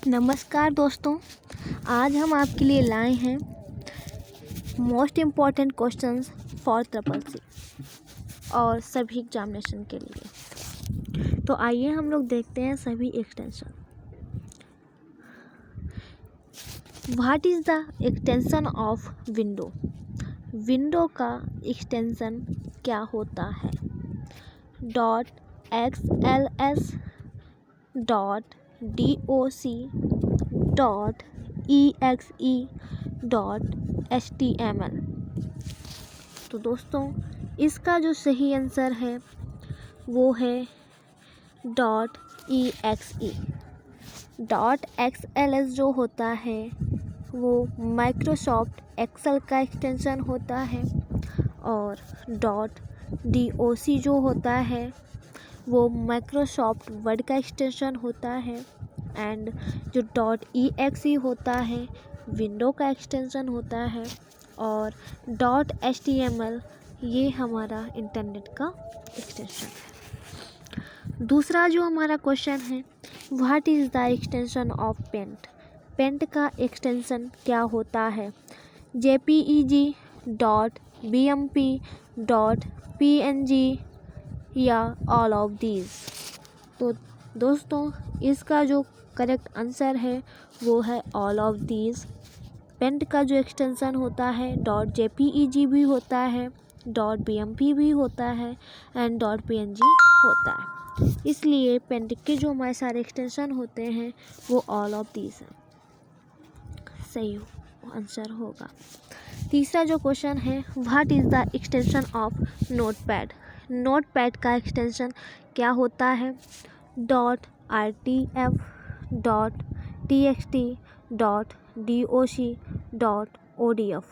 नमस्कार दोस्तों, आज हम आपके लिए लाए हैं most important questions for triple C और सभी एग्जामिनेशन के लिए। तो आइए हम लोग देखते हैं सभी extension. What is the extension of window? Window का एक्सटेंशन क्या होता है? .xls .doc .exe .html। तो दोस्तों इसका जो सही आंसर है वो है .exe। .xls जो होता है वो माइक्रोसॉफ्ट एक्सेल का एक्सटेंशन होता है और .doc जो होता है वो माइक्रोसॉफ्ट वर्ड का एक्सटेंशन होता है एंड जो .exe होता है विंडो का एक्सटेंशन होता है और .html ये हमारा इंटरनेट का एक्सटेंशन है। दूसरा जो हमारा क्वेश्चन है, what is the extension of paint? Paint का एक्सटेंशन क्या होता है? jpeg .bmp .png या ऑल ऑफ दीज। तो दोस्तों इसका जो करेक्ट आंसर है वो है ऑल ऑफ दीज। पेंट का जो एक्सटेंशन होता है .jpeg भी होता है, .bmp भी होता है एंड .png होता है, इसलिए पेंट के जो हमारे सारे एक्सटेंशन होते हैं वो ऑल ऑफ दीज हैं। सही आंसर होगा। तीसरा जो क्वेश्चन है, what is the extension of notepad? Notepad का एक्सटेंशन क्या होता है? .rtf .txt .doc .odf।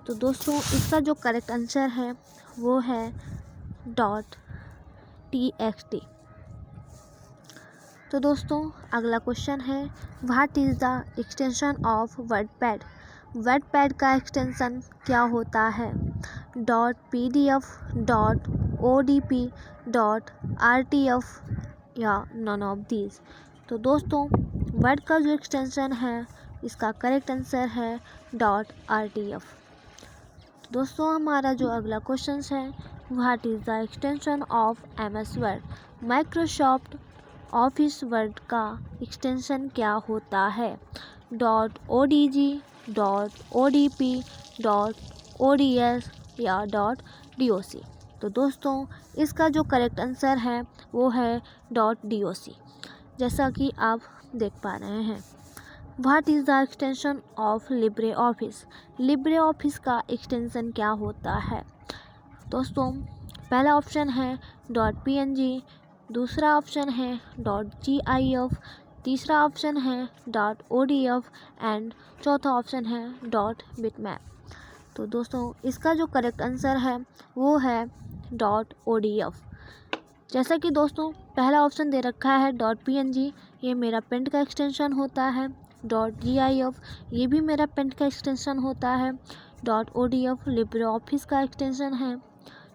तो दोस्तों इसका जो करेक्ट आंसर है वो है .txt। तो दोस्तों अगला क्वेश्चन है, what is the extension of WordPad? WordPad का एक्सटेंशन क्या होता है? .pdf .odp .rtf या नन ऑफ दीज। तो दोस्तों वर्ड का जो एक्सटेंशन है इसका करेक्ट आंसर है .rtf। दोस्तों हमारा जो अगला क्वेश्चन है, what is the extension of MS word? Microsoft office word का एक्सटेंशन क्या होता है? .odg .odp .ods या .doc। तो दोस्तों इसका जो करेक्ट आंसर है वो है .doc, जैसा कि आप देख पा रहे हैं। What is the extension of Libre office? Libre office का एक्सटेंशन क्या होता है? दोस्तों पहला ऑप्शन है .png, दूसरा ऑप्शन है .gif, तीसरा ऑप्शन है .odf एंड चौथा ऑप्शन है .bitmap। तो दोस्तों इसका जो करेक्ट आंसर है वो है .odf। जैसा कि दोस्तों पहला ऑप्शन दे रखा है .png, ये मेरा पेंट का एक्सटेंशन होता है। .gif ये भी मेरा पेंट का एक्सटेंशन होता है। .odf लिब्रे ऑफिस का एक्सटेंशन है।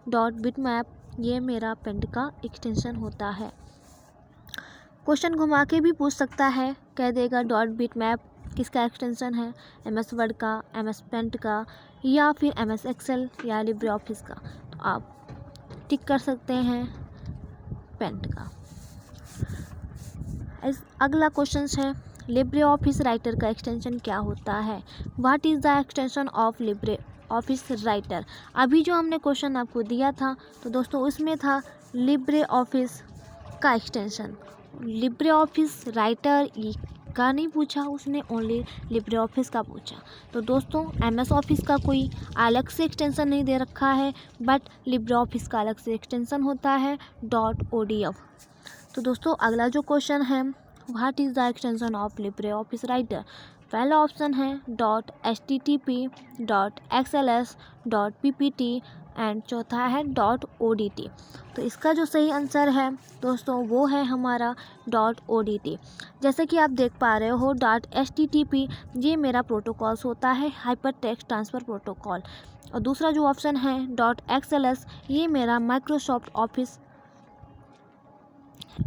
.bitmap ये मेरा पेंट का एक्सटेंशन होता है। क्वेश्चन घुमा के भी पूछ सकता है, कह देगा .bitmap किसका एक्सटेंशन है? MS वर्ड का, MS पेंट का या फिर MS एक्सेल या लिब्रे ऑफिस का। तो आप टिक कर सकते हैं पेंट का। अगला क्वेश्चन है, लिब्रे ऑफिस राइटर का एक्सटेंशन क्या होता है? What is the extension of Libre office writer? अभी जो हमने क्वेश्चन आपको दिया था तो दोस्तों उसमें था लिब्रे ऑफिस का एक्सटेंशन। लिब्रे ऑफिस राइटर का नहीं पूछा उसने, ओनली लिब्रे ऑफिस का पूछा। तो दोस्तों MS ऑफिस का कोई अलग से एक्सटेंशन नहीं दे रखा है, बट लिब्रे ऑफिस का अलग से एक्सटेंशन होता है .odf। तो दोस्तों अगला जो क्वेश्चन है, what is the extension of Libre office writer? पहला ऑप्शन है .http .xls .ppt एंड चौथा है .odt। तो इसका जो सही आंसर है दोस्तों वो है हमारा .odt। जैसे कि आप देख पा रहे हो .http ये मेरा प्रोटोकॉल्स होता है, हाइपर टेक्स्ट ट्रांसफ़र प्रोटोकॉल, और दूसरा जो ऑप्शन है .xls ये मेरा माइक्रोसॉफ्ट ऑफिस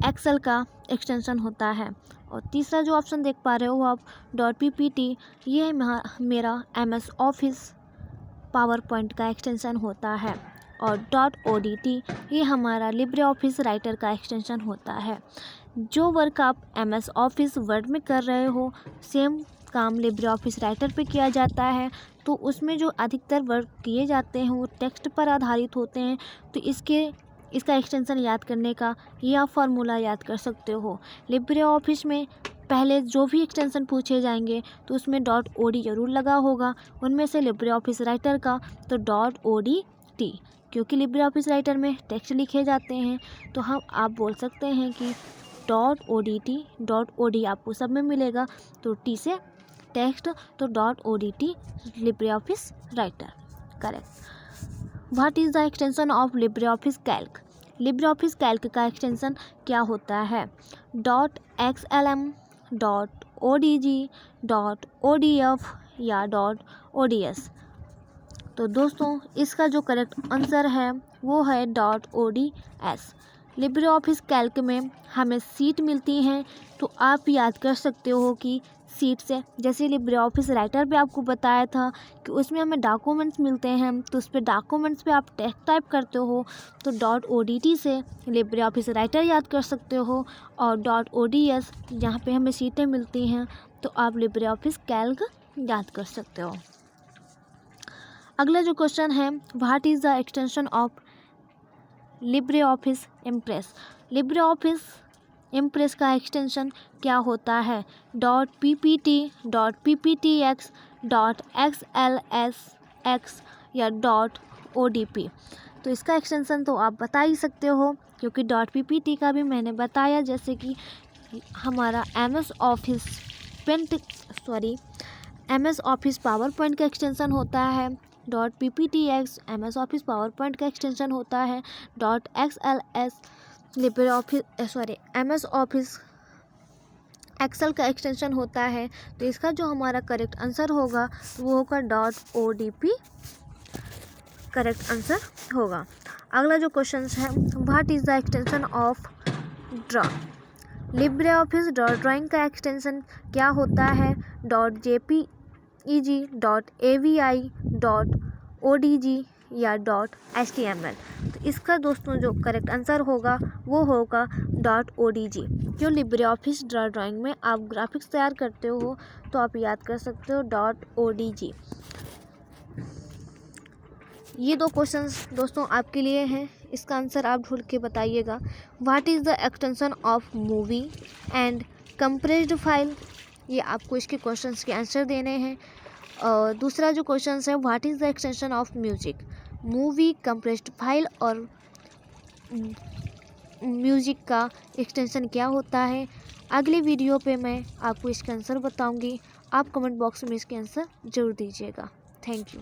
एक्सेल का एक्सटेंशन होता है और तीसरा जो ऑप्शन देख पा रहे हो आप .ppt, ये मेरा MS ऑफिस पावर पॉइंट का एक्सटेंशन होता है। और .odt ये हमारा लिब्रे ऑफिस राइटर का एक्सटेंशन होता है। जो वर्क आप MS ऑफिस वर्ड में कर रहे हो सेम काम लिब्रे ऑफिस राइटर पे किया जाता है, तो उसमें जो अधिकतर वर्क किए जाते हैं वो टेक्स्ट पर आधारित होते हैं। तो इसका एक्सटेंशन याद करने का ये आप फार्मूला याद कर सकते हो। लिब्रे ऑफिस में पहले जो भी एक्सटेंशन पूछे जाएंगे तो उसमें .od जरूर लगा होगा, उनमें से लिब्रे ऑफिस राइटर का तो .odt, क्योंकि लिब्रे ऑफिस राइटर में टेक्स्ट लिखे जाते हैं तो आप बोल सकते हैं कि .odt आपको सब में मिलेगा, तो टी से टेक्स्ट तो .odt Libre office writer correct. What is the extension of Libre office Calc? Libre office Calc का एक्सटेंशन क्या होता है? .xlm, .odg, .odf या .ods। तो दोस्तों इसका जो करेक्ट आंसर है वो है .ods। लिब्रे ऑफिस कैल्क में हमें सीट मिलती हैं, तो आप याद कर सकते हो कि सीट से, जैसे लिब्रे ऑफिस राइटर पे आपको बताया था कि उसमें हमें डॉक्यूमेंट्स मिलते हैं, तो उस पर डॉक्यूमेंट्स पे आप टेक्स्ट टाइप करते हो तो .odt से लिब्रे ऑफिस राइटर याद कर सकते हो। और .ods जहाँ पे हमें सीटें मिलती हैं तो आप लिब्रे ऑफिस कैल्क याद कर सकते हो। अगला जो क्वेश्चन है, what is the extension of Libre office impress? Libre office impress का एक्सटेंशन क्या होता है? .ppt, .pptx, .xlsx या .odp। तो इसका एक्सटेंशन तो आप बता ही सकते हो, क्योंकि .ppt का भी मैंने बताया, जैसे कि हमारा MS ऑफिस पावर पॉइंट का एक्सटेंशन होता है। .pptx MS Office PowerPoint का एक्सटेंशन होता है। .xls Libre Office MS Office Excel का एक्सटेंशन होता है। तो इसका जो हमारा करेक्ट आंसर होगा वो होगा .odp करेक्ट आंसर होगा। अगला जो क्वेश्चन है, what is the extension of draw? Libre office drawing का एक्सटेंशन क्या होता है? .jpeg, .avi, .odg या .html। तो इसका दोस्तों जो करेक्ट आंसर होगा वो होगा .odg। जो लिब्रे ऑफिस ड्राइंग में आप ग्राफिक्स तैयार करते हो तो आप याद कर सकते हो .odg। ये दो क्वेश्चंस दोस्तों आपके लिए हैं, इसका आंसर आप ढूंढ के बताइएगा। What is the extension of movie and compressed file? ये आपको इसके क्वेश्चंस के आंसर देने हैं। और दूसरा जो क्वेश्चन है, what is the extension of music? Movie, compressed file और म्यूजिक का एक्सटेंशन क्या होता है? अगले वीडियो पे मैं आपको इसका आंसर बताऊंगी, आप कमेंट बॉक्स में इसके आंसर जरूर दीजिएगा। Thank you.